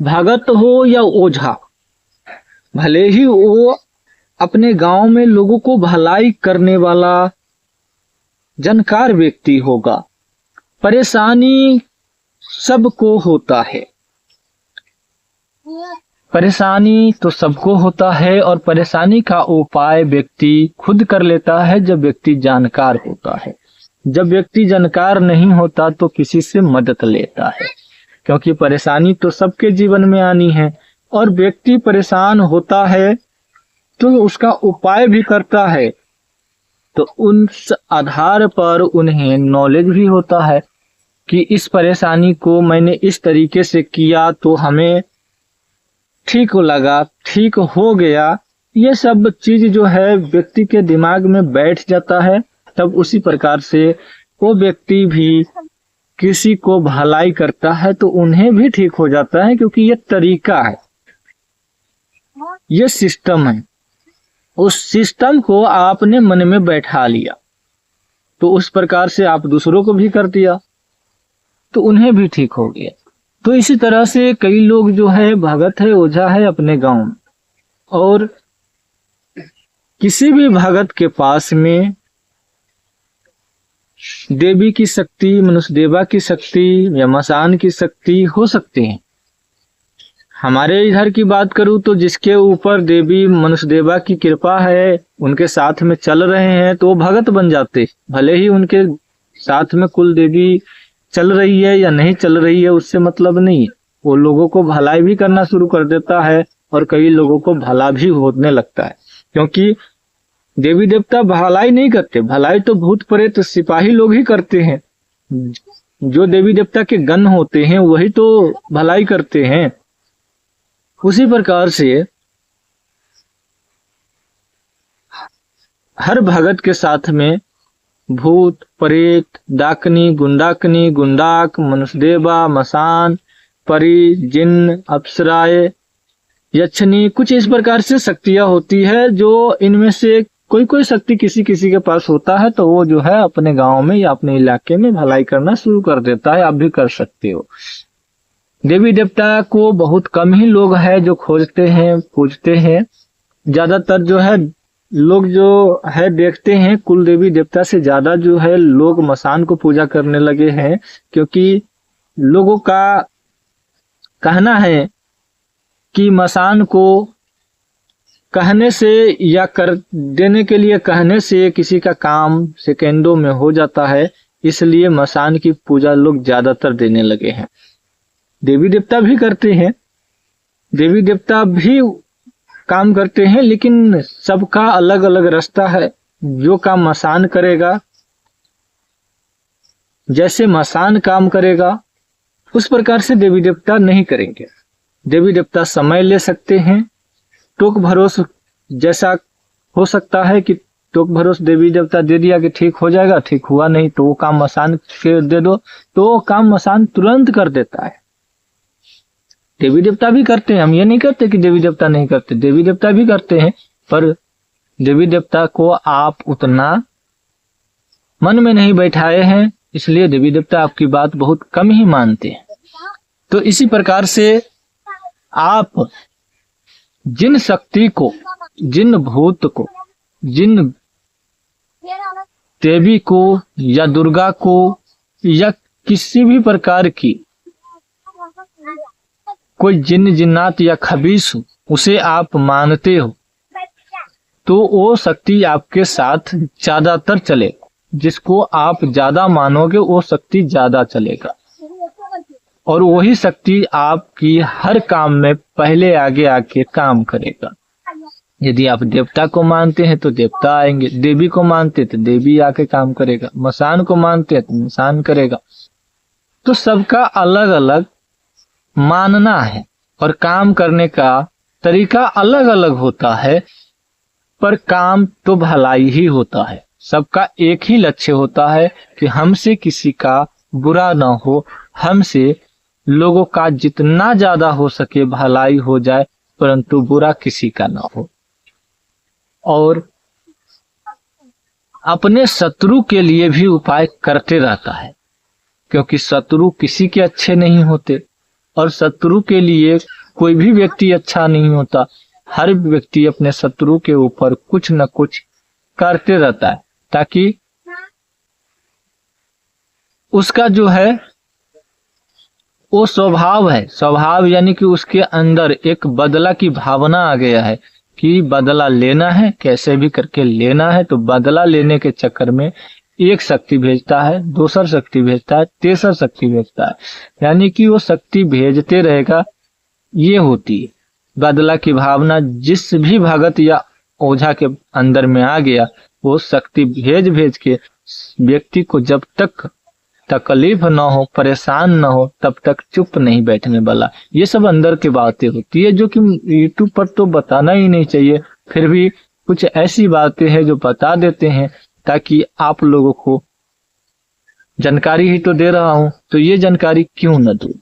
भगत हो या ओझा, भले ही वो अपने गांव में लोगों को भलाई करने वाला जानकार व्यक्ति होगा, परेशानी सबको होता है। परेशानी तो सबको होता है और परेशानी का उपाय व्यक्ति खुद कर लेता है जब व्यक्ति जानकार होता है। जब व्यक्ति जानकार नहीं होता तो किसी से मदद लेता है, क्योंकि परेशानी तो सबके जीवन में आनी है और व्यक्ति परेशान होता है तो उसका उपाय भी करता है। तो उस आधार पर उन्हें नॉलेज भी होता है कि इस परेशानी को मैंने इस तरीके से किया तो हमें ठीक लगा, ठीक हो गया। ये सब चीज जो है व्यक्ति के दिमाग में बैठ जाता है। तब उसी प्रकार से वो व्यक्ति भी किसी को भलाई करता है तो उन्हें भी ठीक हो जाता है, क्योंकि ये तरीका है, ये सिस्टम है। उस सिस्टम को आपने मन में बैठा लिया तो उस प्रकार से आप दूसरों को भी कर दिया तो उन्हें भी ठीक हो गया। तो इसी तरह से कई लोग जो है भगत है, ओझा है अपने गांव में, और किसी भी भगत के पास में देवी की शक्ति, मनुष्य देवा की शक्ति या मसान की शक्ति हो सकती है। हमारे इधर की बात करूं तो जिसके ऊपर देवी मनुष्य देवा की कृपा है, उनके साथ में चल रहे हैं तो वो भगत बन जाते। भले ही उनके साथ में कुल देवी चल रही है या नहीं चल रही है उससे मतलब नहीं है, वो लोगों को भलाई भी करना शुरू कर देता है और कई लोगों को भला भी होने लगता है। क्योंकि देवी देवता भलाई नहीं करते, भलाई तो भूत प्रेत सिपाही लोग ही करते हैं। जो देवी देवता के गण होते हैं वही तो भलाई करते हैं। उसी प्रकार से हर भगत के साथ में भूत प्रेत, डाकनी, गुंडाकनी, गुंडाक, मनुष्यदेवा, मसान, परी, जिन्न, अप्सराएं, यक्षनी, कुछ इस प्रकार से शक्तियां होती है। जो इनमें से कोई कोई शक्ति किसी किसी के पास होता है तो वो जो है अपने गांव में या अपने इलाके में भलाई करना शुरू कर देता है। आप भी कर सकते हो। देवी देवता को बहुत कम ही लोग हैं जो खोजते हैं, पूजते हैं। ज्यादातर जो है लोग जो है देखते हैं कुल देवी देवता से ज्यादा जो है लोग मसान को पूजा करने लगे हैं, क्योंकि लोगों का कहना है कि मसान को कहने से या कर देने के लिए कहने से किसी का काम सेकेंडों में हो जाता है, इसलिए मसान की पूजा लोग ज्यादातर देने लगे हैं। देवी देवता भी करते हैं, देवी देवता भी काम करते हैं, लेकिन सबका अलग अलग रास्ता है। जो काम मसान करेगा, जैसे मसान काम करेगा उस प्रकार से देवी देवता नहीं करेंगे। देवी देवता समय ले सकते हैं। टोक भरोस जैसा हो सकता है कि टोक भरोस देवी देवता दे दिया कि ठीक हो जाएगा, ठीक हुआ नहीं तो वो काम मसान के दे दो तो वो काम मसान तुरंत कर देता है। देवी देवता भी करते हैं, हम ये नहीं कहते कि देवी देवता नहीं करते, देवी देवता भी करते हैं, पर देवी देवता को आप उतना मन में नहीं बैठाए हैं, इसलिए देवी देवता आपकी बात बहुत कम ही मानते हैं। तो इसी प्रकार से आप जिन शक्ति को, जिन भूत को, जिन देवी को या दुर्गा को या किसी भी प्रकार की कोई जिन्न जिन्नात या खबीस हो उसे आप मानते हो तो वो शक्ति आपके साथ ज्यादातर चलेगा। जिसको आप ज्यादा मानोगे वो शक्ति ज्यादा चलेगा और वही शक्ति आपकी हर काम में पहले आगे आके काम करेगा। यदि आप देवता को मानते हैं तो देवता आएंगे, देवी को मानते तो देवी आके काम करेगा, मसान को मानते हैं तो मसान करेगा। तो सबका अलग अलग मानना है और काम करने का तरीका अलग अलग होता है, पर काम तो भलाई ही होता है। सबका एक ही लक्ष्य होता है कि हमसे किसी का बुरा ना हो, हमसे लोगों का जितना ज्यादा हो सके भलाई हो जाए, परंतु बुरा किसी का ना हो। और अपने शत्रु के लिए भी उपाय करते रहता है, क्योंकि शत्रु किसी के अच्छे नहीं होते और शत्रु के लिए कोई भी व्यक्ति अच्छा नहीं होता। हर व्यक्ति अपने शत्रु के ऊपर कुछ न कुछ करते रहता है, ताकि उसका जो है वो स्वभाव है, स्वभाव यानी कि उसके अंदर एक बदला की भावना आ गया है कि बदला लेना है, कैसे भी करके लेना है। तो बदला लेने के चक्कर में एक शक्ति भेजता है, दूसर शक्ति भेजता है, तेसर शक्ति भेजता है, यानी कि वो शक्ति भेजते रहेगा। ये होती है बदला की भावना। जिस भी भगत या ओझा के अंदर में आ गया, वो शक्ति भेज भेज के व्यक्ति को जब तक तकलीफ ना हो, परेशान ना हो, तब तक चुप नहीं बैठने वाला। ये सब अंदर की बातें होती है जो कि यूट्यूब पर तो बताना ही नहीं चाहिए, फिर भी कुछ ऐसी बातें हैं जो बता देते हैं ताकि आप लोगों को जानकारी ही तो दे रहा हूं, तो ये जानकारी क्यों न दूं।